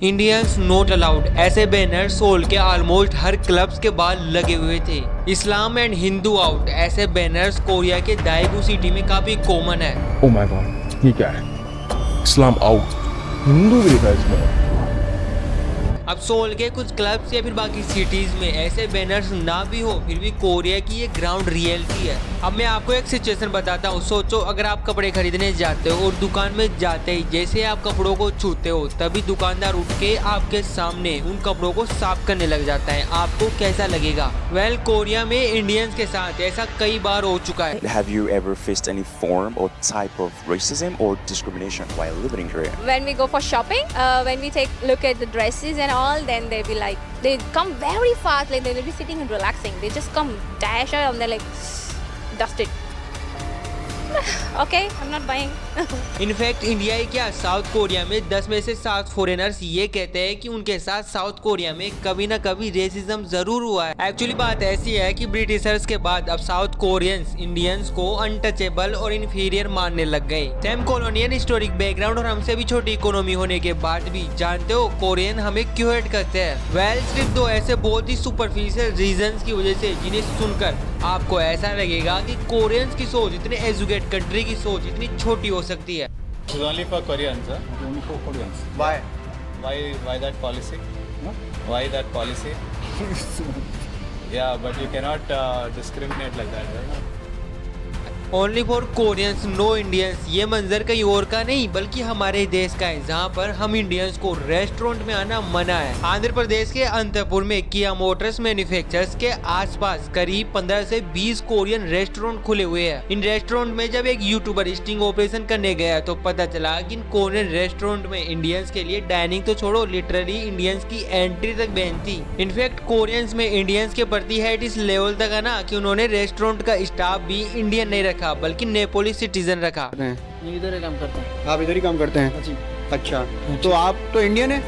Indians not allowed, ऐसे banner soul के almost हर clubs के बाहर लगे हुए थे। इस्लाम एंड हिंदू आउट, ऐसे बैनर्स कोरिया के दाएगू सिटी में काफी कॉमन है। ओ माय गॉड, ये क्या है? इस्लाम आउट, हिंदू भी लिखा है इसमें। अब सोल के कुछ क्लब्स या फिर बाकी सिटीज में ऐसे बैनर्स ना भी हो, फिर भी कोरिया की ये ग्राउंड रियलिटी है। अब मैं आपको एक सिचुएशन बताता हूँ। सोचो अगर आप कपड़े खरीदने जाते हो और दुकान में जाते ही जैसे आप कपड़ों को छूते हो तभी दुकानदार उठ के आपके सामने उन कपड़ों को साफ करने लग जाता है, आपको कैसा लगेगा? वेल, कोरिया में इंडियंस के साथ ऐसा कई बार हो चुका है। Have you ever faced any form or type of racism or discrimination while living in Korea? When we go for shopping, when we take look at the dresses and all, then they be like, they come very fast, like they will be sitting and relaxing. They just come dash out and they're like, dust it. Okay, I'm not buying. In fact India ही क्या, South Korea में 10 में से 7 foreigners ये कहते हैं कि उनके साथ साउथ कोरिया में कभी ना कभी रेसिज्म जरूर हुआ है। एक्चुअली बात ऐसी है कि ब्रिटिशर्स के बाद अब साउथ कोरियंस इंडियंस को अनटचेबल और इन्फीरियर मानने लग गए। सेम कॉलोनियल हिस्टोरिक बैकग्राउंड और हमसे भी छोटी इकोनॉमी होने के बाद भी जानते हो कोरियन हमें क्यों हेट करते हैं? वेल, सिर्फ दो ऐसे बहुत ही सुपरफिशियल रीजंस की वजह से जिन्हें सुनकर आपको ऐसा लगेगा कि कोरियंस की सोच, इतने एजुकेटेड कंट्री की सोच इतनी छोटी हो सकती है। It's only for Koreans, huh? Only for Koreans. Why? Why that policy? Huh? Why that policy? Yeah, but you cannot discriminate like that, right? Only for Koreans no Indians, ये मंजर कहीं और का नहीं बल्कि हमारे देश का है, जहाँ पर हम इंडियंस को रेस्टोरेंट में आना मना है। आंध्र प्रदेश के अनंतपुर में किया मोटर्स मैन्युफैक्चरर्स के आसपास करीब 15 से 20 कोरियन रेस्टोरेंट खुले हुए हैं। इन रेस्टोरेंट में जब एक यूट्यूबर स्टिंग ऑपरेशन करने गया तो पता चला कि इन कोरियन रेस्टोरेंट में इंडियंस के लिए डाइनिंग तो छोड़ो, लिटरली इंडियंस की एंट्री तक बैन थी। इनफैक्ट कोरियंस में इंडियंस के प्रति हेट इस लेवल तक है ना कि उन्होंने रेस्टोरेंट का स्टाफ भी इंडियन नहीं रखा बल्कि नेपाली सिटीजन रखा। इधर ही काम करते हैं। आप इधर ही काम करते हैं? जी। अच्छा, तो आप तो इंडियन है?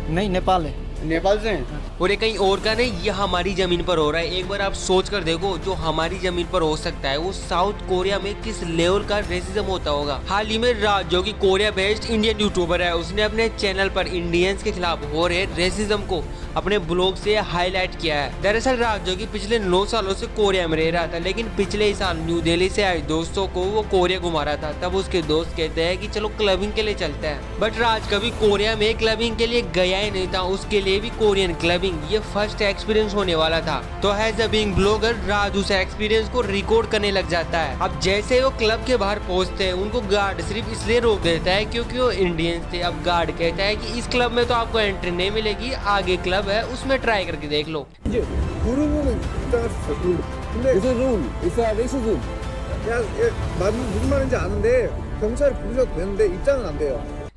नहीं, नेपाल है। नेपाल से हैं? और ये कहीं और का नहीं, ये हमारी जमीन पर हो रहा है। एक बार आप सोच कर देखो, जो हमारी जमीन पर हो सकता है वो साउथ कोरिया में किस लेवल का रेसिज्म होता होगा। हाल ही में राज, जो कि कोरिया बेस्ड इंडियन यूट्यूबर है, उसने अपने चैनल पर इंडियंस के खिलाफ हो रहे रेसिज्म को अपने ब्लॉग से हाईलाइट किया है। दरअसल राज, जो कि पिछले 9 सालों से कोरिया में रह रहा था, लेकिन पिछले ही साल न्यू दिल्ली से आए दोस्तों को वो कोरिया घुमा रहा था। तब उसके दोस्त कहते हैं कि चलो क्लबिंग के लिए चलते हैं, बट राज कभी कोरिया में क्लबिंग के लिए गया ही नहीं था। उसके लिए भी कोरियन क्लबिंग ये फर्स्ट एक्सपीरियंस होने वाला था। तो एज अ बीइंग ब्लॉगर राज उस एक्सपीरियंस को रिकॉर्ड करने लग जाता है। अब जैसे वो क्लब के बाहर पहुंचते हैं, उनको गार्ड सिर्फ इसलिए रोक देता है क्योंकि वो इंडियंस थे। अब गार्ड कहता है कि इस क्लब में तो आपको एंट्री नहीं मिलेगी, आगे क्लब है उसमें ट्राई करके देख लो।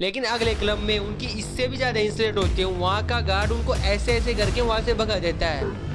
लेकिन अगले क्लब में उनकी इससे भी ज्यादा इंसल्ट होती है। वहाँ का गार्ड उनको ऐसे ऐसे करके वहाँ से भगा देता है।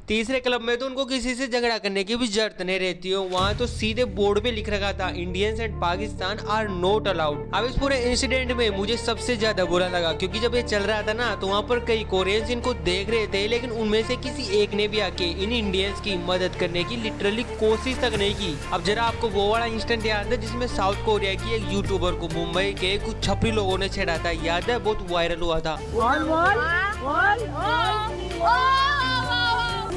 तीसरे क्लब में तो उनको किसी से झगड़ा करने की भी जरूरत नहीं रहती है। वहाँ तो सीधे बोर्ड पे लिख रखा था Indians and Pakistan are not allowed. अब इस पूरे इंसिडेंट में मुझे सबसे ज्यादा बुरा लगा क्योंकि जब ये चल रहा था ना तो वहाँ पर कई कोरियंस इनको देख रहे थे, लेकिन उनमें से किसी एक ने भी आके इन इंडियंस की मदद करने की लिटरली कोशिश तक नहीं की। अब जरा आपको वो वाला इंस्टेंट याद है जिसमें साउथ कोरिया की एक यूट्यूबर को मुंबई के कुछ छपरी लोगों ने छेड़ा था, याद है? बहुत वायरल हुआ था।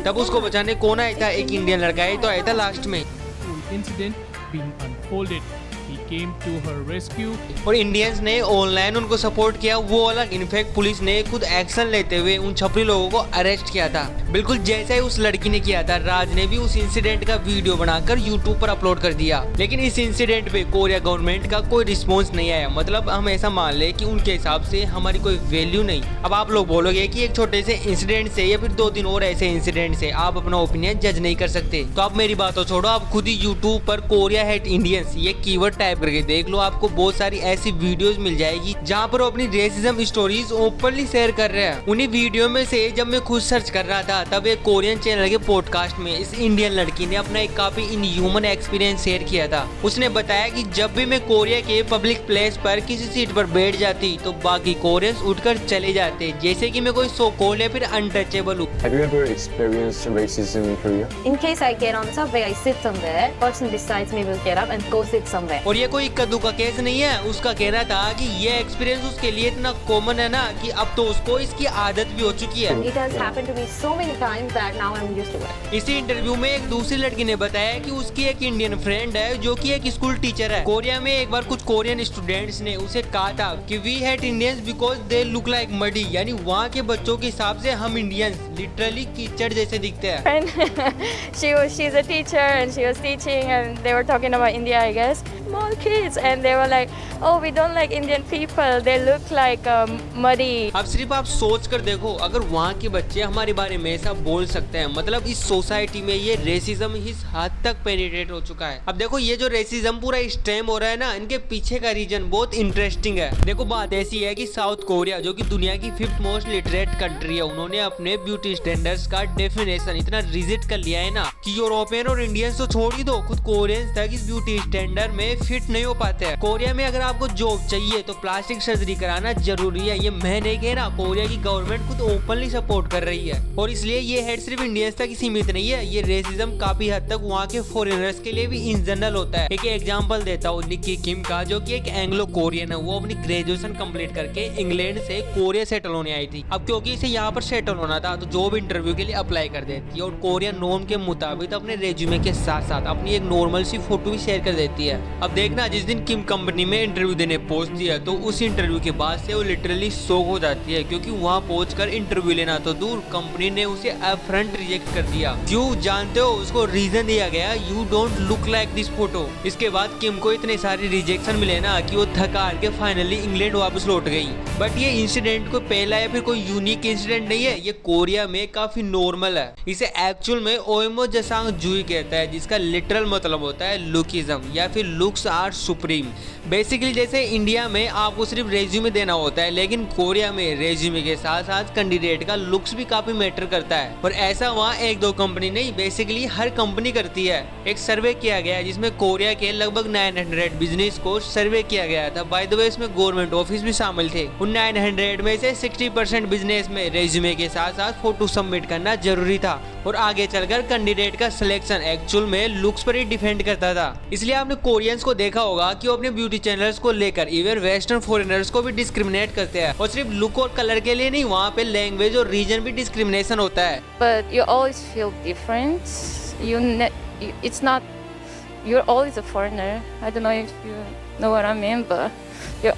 तब उसको बचाने कौन आया था? एक इंडियन लड़का ही तो आया था लास्ट में। Incident being unfolded, he came to her rescue. और इंडियंस ने ऑनलाइन उनको सपोर्ट किया, वो अलग। इनफैक्ट पुलिस ने खुद एक्शन लेते हुए उन छपरी लोगों को अरेस्ट किया था, बिल्कुल जैसा ही उस लड़की ने किया था। राज ने भी उस इंसिडेंट का वीडियो बनाकर यूट्यूब पर अपलोड कर दिया, लेकिन इस इंसिडेंट पे कोरिया गवर्नमेंट का कोई रिस्पॉन्स नहीं आया। मतलब हम ऐसा मान ले कि उनके हिसाब से हमारी कोई वैल्यू नहीं। अब आप लोग बोलोगे कि एक छोटे से इंसिडेंट से या फिर 2-3 और ऐसे इंसिडेंट से आप अपना ओपिनियन जज नहीं कर सकते, तो आप मेरी बातों छोड़ो, आप खुद ही यूट्यूब पर कोरिया हेट इंडियंस ये कीवर्ड टाइप करके देख लो। आपको बहुत सारी ऐसी वीडियोस मिल जाएगी जहाँ पर वो अपनी रेसिज्म स्टोरीज ओपनली शेयर कर रहे हैं। उन्हीं वीडियो में से जब मैं खुद सर्च कर रहा था तब एक कोरियन चैनल के पॉडकास्ट में इस इंडियन लड़की ने अपना एक काफी इनह्यूमन एक्सपीरियंस शेयर किया था। उसने बताया कि जब भी मैं कोरिया के पब्लिक प्लेस पर किसी सीट पर बैठ जाती तो बाकी कोरियंस उठकर चले जाते, जैसे कि मैं कोई सो कॉल्ड या फिर अनटचेबल हूँ। Have you ever experienced racism in Korea? In case I get on subway, I sit somewhere. Person besides me will get up and go sit somewhere. और ये ये कोई कद्दू का केस नहीं है। उसका कहना था कि ये एक्सपीरियंस उसके लिए इतना कॉमन है ना कि अब तो उसको इसकी आदत भी हो चुकी है। It has happened to me so many times that now I'm used to it. इसी इंटरव्यू में एक दूसरी लड़की ने बताया कि उसकी एक इंडियन फ्रेंड है जो कि एक स्कूल टीचर है। कोरिया में एक बार कुछ कोरियन स्टूडेंट्स ने उसे कहा था कि we hate Indians because they look like muddy, यानी वहाँ के बच्चों के हिसाब से हम इंडियंस लिटरली कीचड़ जैसे दिखते हैं। She's a teacher and she was teaching and they were talking about India, I guess. Small kids and they were like, oh, we don't like Indian people. They look like muddy. अब सिर्फ आप सोच कर देखो, अगर वहाँ के बच्चे हमारे बारे में ऐसा बोल सकते हैं, मतलब इस सोसाइटी में ये रेसिज्म इस हद तक पेनिट्रेट हो चुका है। अब देखो ये जो रेसिज्म पूरा स्टेम हो रहा है ना, इनके पीछे का रीजन बहुत इंटरेस्टिंग है। देखो बात ऐसी है कि साउथ कोरिया जो कि दुनिया की 5th मोस्ट लिटरेट कंट्री है, उन्होंने अपने ब्यूटी स्टैंडर्ड्स का डेफिनेशन इतना रिजिड कर लिया है ना कि यूरोपियन और इंडियंस तो छोड़ ही दो, खुद कोरियंस तक इस ब्यूटी स्टैंडर्ड में फिट नहीं हो पाते हैं। कोरिया में अगर आपको जॉब चाहिए तो प्लास्टिक सर्जरी कराना जरूरी है। ये मैं नहीं कह रहा, कोरिया की गवर्नमेंट खुद ओपनली सपोर्ट कर रही है। और इसलिए ये हेड सिर्फ इंडियंस तक ही सीमित नहीं है, ये रेसिज्म काफी हद तक वहाँ के फॉरेनर्स के लिए भी इन जनरल होता है। एक एग्जांपल देता हूँ निक्की किम का, जो कि एक एंग्लो कोरियन है। वो अपनी ग्रेजुएशन कंप्लीट करके इंग्लैंड से कोरिया सेटल होने आई थी। अब क्योंकि इसे यहाँ पर सेटल होना था तो जॉब इंटरव्यू के लिए अप्लाई कर देती है और कोरियन नॉर्म के मुताबिक अपने रेज्यूमे के साथ साथ अपनी एक नॉर्मल सी फोटो भी शेयर कर देती है। अब देखना जिस दिन किम कंपनी में इंटरव्यू देने पहुंचती है तो उस इंटरव्यू के बाद से वो लिटरली शॉक हो जाती है, क्योंकि वहां पहुंचकर इंटरव्यू लेना तो दूर, कंपनी ने उसे अपफ्रंट रिजेक्ट कर दिया। क्यों जानते हो? उसको रीजन दिया गया, you don't look like this photo. इसके बाद किम को इतने सारे रिजेक्शन मिले ना कि वो थक हार के फाइनली इंग्लैंड वापस लौट गई। बट ये इंसिडेंट कोई पहला या फिर कोई यूनिक इंसिडेंट नहीं है, ये कोरिया में काफी नॉर्मल है। इसे एक्चुअल में ओएमओ जसांग जुई कहता है, जिसका लिटरल मतलब होता है लुकिज्म या फिर लुक्स आर सुप्रीम। बेसिकली जैसे इंडिया में आपको सिर्फ रेज्यूमे देना होता है, लेकिन कोरिया में रेज्यूमे के साथ साथ कैंडिडेट का लुक्स भी काफी मैटर करता है। और ऐसा वहाँ एक दो कंपनी नहीं, बेसिकली हर कंपनी करती है। एक सर्वे किया गया है जिसमें कोरिया के लगभग 900 बिजनेस को सर्वे किया गया था। बाय द वे इसमें गवर्नमेंट ऑफिस भी शामिल थे। उन 900 में से 60% बिजनेस में रेज्यूमे के साथ साथ फोटो सबमिट करना जरूरी था और आगे चलकर कैंडिडेट का सिलेक्शन एक्चुअल में लुक्स पर ही डिपेंड करता था। इसलिए आपने कोरियंस को देखा होगा कि वो अपने ब्यूटी चैनल्स को लेकर इवन वेस्टर्न फॉरेनर्स को भी डिस्क्रिमिनेट करते हैं, और सिर्फ लुक और कलर के लिए नहीं, वहाँ पे लैंग्वेज और रीजन भी डिस्क्रिमिनेशन होता है। But you always feel different. It's not. You're always a foreigner. I don't know if you know what I mean, but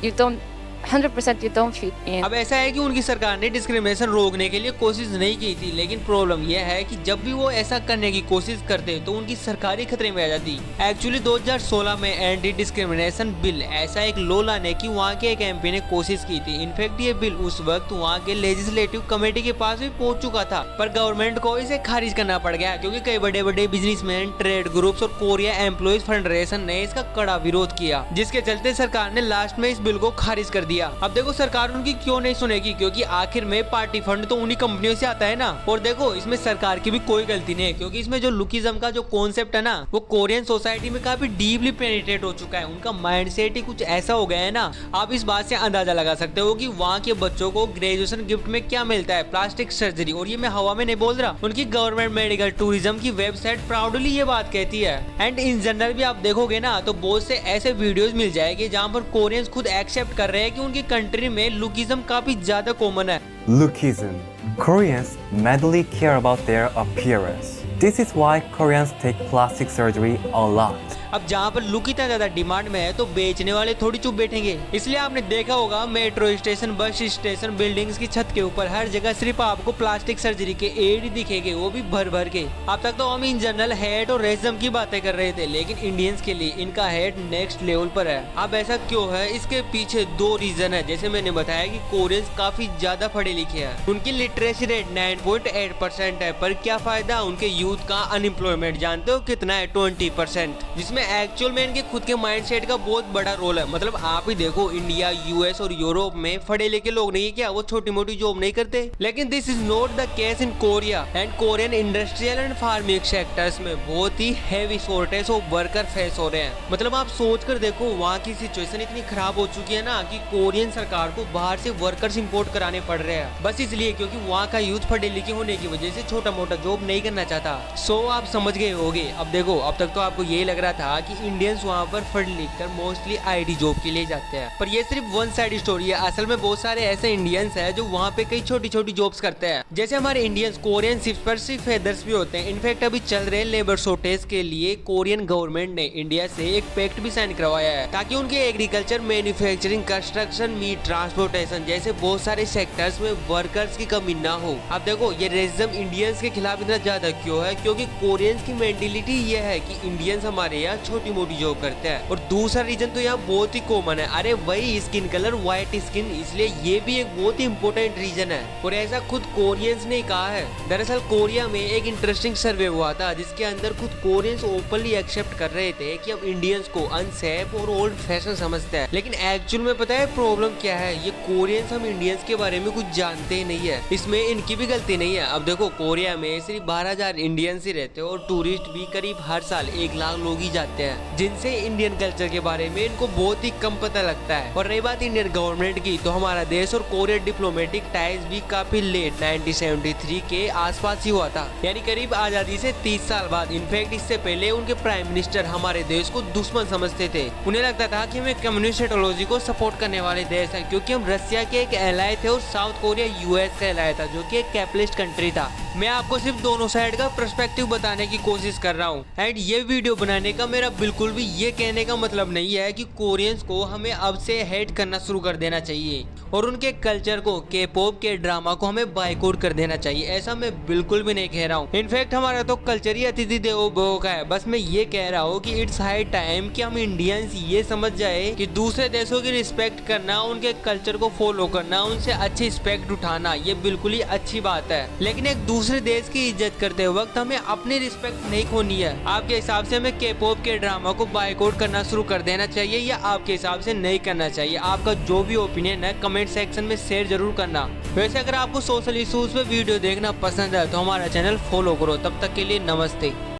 you don't. 100% you don't fit in. अब ऐसा है कि उनकी सरकार ने डिस्क्रिमिनेशन रोकने के लिए कोशिश नहीं की थी, लेकिन प्रॉब्लम यह है कि जब भी वो ऐसा करने की कोशिश करते तो उनकी सरकार ही खतरे में आ जाती। एक्चुअली 2016 में एंटी डिस्क्रिमिनेशन बिल ऐसा एक लॉ लाने की वहाँ के एक एमपी ने कोशिश की थी। इनफैक्ट ये बिल उस वक्त वहाँ के लेजिस्लेटिव कमेटी के पास भी पहुंच चुका था, पर गवर्नमेंट को इसे खारिज करना पड़ गया क्योंकि कई बड़े बड़े बिजनेसमैन, ट्रेड ग्रुप्स और कोरिया एम्प्लॉइज फेडरेशन ने इसका कड़ा विरोध किया, जिसके चलते सरकार ने लास्ट में इस बिल को खारिज कर दिया। अब देखो सरकार उनकी क्यों नहीं सुनेगी, क्योंकि आखिर में पार्टी फंड तो उन्हीं कंपनियों से आता है ना। और देखो इसमें सरकार की भी कोई गलती नहीं है, क्योंकि इसमें जो लुकिज्म का जो कॉन्सेप्ट है ना, वो कोरियन सोसाइटी में काफी डीपली पेनिट्रेट हो चुका है। उनका माइंडसेट ही कुछ ऐसा हो गया है ना। आप इस बात से अंदाजा लगा सकते हो कि वहाँ के बच्चों को ग्रेजुएशन गिफ्ट में क्या मिलता है, प्लास्टिक सर्जरी। और ये मैं हवा में नहीं बोल रहा, उनकी गवर्नमेंट मेडिकल टूरिज्म की वेबसाइट प्राउडली ये बात कहती है। एंड इन जनरल भी आप देखोगे ना तो बहुत से ऐसे वीडियोस मिल जाएंगे जहाँ पर कोरियंस खुद एक्सेप्ट कर रहे हैं कि उनकी कंट्री में लुकिज्म काफी ज्यादा कॉमन है। Lookism. Koreans madly care about their appearance. This is why Koreans take plastic surgery a lot. अब जहाँ पर लुक इतना ज्यादा डिमांड में है तो बेचने वाले थोड़ी चुप बैठेंगे। इसलिए आपने देखा होगा metro station, bus station, buildings की छत के ऊपर हर जगह सिर्फ आपको प्लास्टिक सर्जरी के एड ही दिखेंगे, वो भी भर भर के। अब तक तो हम इन जनरल हेट और रेसिज्म की बातें कर रहे थे, लेकिन इंडियंस के लिए इनका हेट नेक्स्ट लेवल पर है। अब ऐसा क्यों है? इसके पीछे दो रीजन है। जैसे मैंने बताया कि कोरियंस काफी ज्यादा पढ़े लिखे हैं, उनकी लिटरेसी रेट 9.8% है, पर क्या फायदा उनके यूथ का अनएम्प्लॉयमेंट जानते हो कितना है? 20%, जिसमें एक्चुअल में इनके खुद के माइंडसेट का बहुत बड़ा रोल है। मतलब आप ही देखो इंडिया, यूएस और यूरोप में पढ़े लिखे लोग नहीं है क्या, वो छोटी मोटी जॉब नहीं करते, लेकिन this is not the case in Korea. And Korean industrial and farming sectors में बहुत ही heavy shortage of worker face हो रहे हैं। मतलब आप सोच कर देखो वहाँ की सिचुएशन इतनी खराब हो चुकी है ना कि कोरियन सरकार को बाहर से वर्कर्स इंपोर्ट कराने पड़ रहे हैं, बस इसलिए क्योंकि वहाँ का यूथ पढ़े लिखे होने की वजह से छोटा मोटा जॉब नहीं करना चाहता। सो आप समझ गए होगे। अब देखो अब तक तो आपको यही लग रहा था था कि इंडियंस वहाँ पर पढ़ लिख कर मोस्टली आईटी जॉब के लिए जाते हैं, पर ये सिर्फ वन साइड स्टोरी है। असल में बहुत सारे ऐसे इंडियंस हैं जो वहाँ पे कई छोटी छोटी जॉब्स करते हैं। जैसे हमारे इंडियंस कोरियन शिप्स पर सिर्फ फेदर्स भी होते हैं। इनफैक्ट अभी चल रहे लेबर शॉर्टेज के लिए कोरियन गवर्नमेंट ने इंडिया से एक पैक्ट भी साइन करवाया है ताकि उनके agriculture, manufacturing, construction, meat transportation जैसे बहुत सारे सेक्टर्स में वर्कर्स की कमी ना हो। अब देखो ये रेसिज्म इंडियंस के खिलाफ इतना ज्यादा क्यों है, क्योंकि कोरियंस की मेंटेलिटी ये है कि इंडियंस हमारे यहाँ छोटी मोटी जॉब करते हैं। और दूसरा रीजन तो यहाँ बहुत ही कॉमन है, अरे वही स्किन कलर, व्हाइट स्किन, इसलिए ये भी एक बहुत ही इंपॉर्टेंट रीजन है और ऐसा खुद कोरियंस ने कहा है। दरअसल कोरिया में एक इंटरेस्टिंग सर्वे हुआ था जिसके अंदर खुद कोरियंस ओपनली एक्सेप्ट कर रहे थे कि हम इंडियंस को अनसेफ और ओल्ड फैशन समझते हैं, लेकिन एक्चुअल में पता है प्रॉब्लम क्या है, ये कोरियंस हम इंडियंस के बारे में कुछ जानते ही नहीं है। इसमें इनकी भी गलती नहीं है। अब देखो कोरिया में सिर्फ 12,000 इंडियंस ही रहते हैं और टूरिस्ट भी करीब हर साल 1 लाख लोग ही जाते हैं, जिनसे इंडियन कल्चर के बारे में इनको बहुत ही कम पता लगता है। और रही बात इंडियन गवर्नमेंट की, तो हमारा देश और कोरिया डिप्लोमेटिक टाइज भी काफी लेट 1973 के आसपास ही हुआ था, यानी करीब आजादी से 30 साल बाद। इनफैक्ट इससे पहले उनके प्राइम मिनिस्टर हमारे देश को दुश्मन समझते थे। उन्हें लगता था कि हम कम्युनिस्ट आइडियोलॉजी को सपोर्ट करने वाले देश हैं, क्योंकि हम रशिया के एक एलाय थे और साउथ कोरिया यूएस का एलाय था जो कि एक कैपिटलिस्ट कंट्री था। मैं आपको सिर्फ दोनों साइड का पर्सपेक्टिव बताने की कोशिश कर रहा हूँ। एंड ये वीडियो बनाने का मेरा बिल्कुल भी ये कहने का मतलब नहीं है कि कोरियंस को हमें अब से हेट करना शुरू कर देना चाहिए और उनके कल्चर को, के पॉप, के ड्रामा को हमें बायकॉट कर देना चाहिए, ऐसा मैं बिल्कुल भी नहीं कह रहा हूँ। इनफैक्ट हमारा तो कल्चर ही अतिथि देवो भव का है। बस मैं ये कह रहा हूँ कि इट्स हाई टाइम कि हम इंडियंस ये समझ जाए कि दूसरे देशों की रिस्पेक्ट करना, उनके कल्चर को फॉलो करना, उनसे अच्छी रिस्पेक्ट उठाना, ये बिल्कुल ही अच्छी बात है, लेकिन एक दूसरे देश की इज्जत करते वक्त हमें अपनी रिस्पेक्ट नहीं खोनी है। आपके हिसाब से हमें के पॉप, के ड्रामा को बायकॉट करना शुरू कर देना चाहिए या आपके हिसाब से नहीं करना चाहिए? आपका जो भी ओपिनियन है कमेंट सेक्शन में शेयर जरूर करना। वैसे अगर आपको सोशल इश्यूज पे वीडियो देखना पसंद है तो हमारा चैनल फॉलो करो। तब तक के लिए नमस्ते।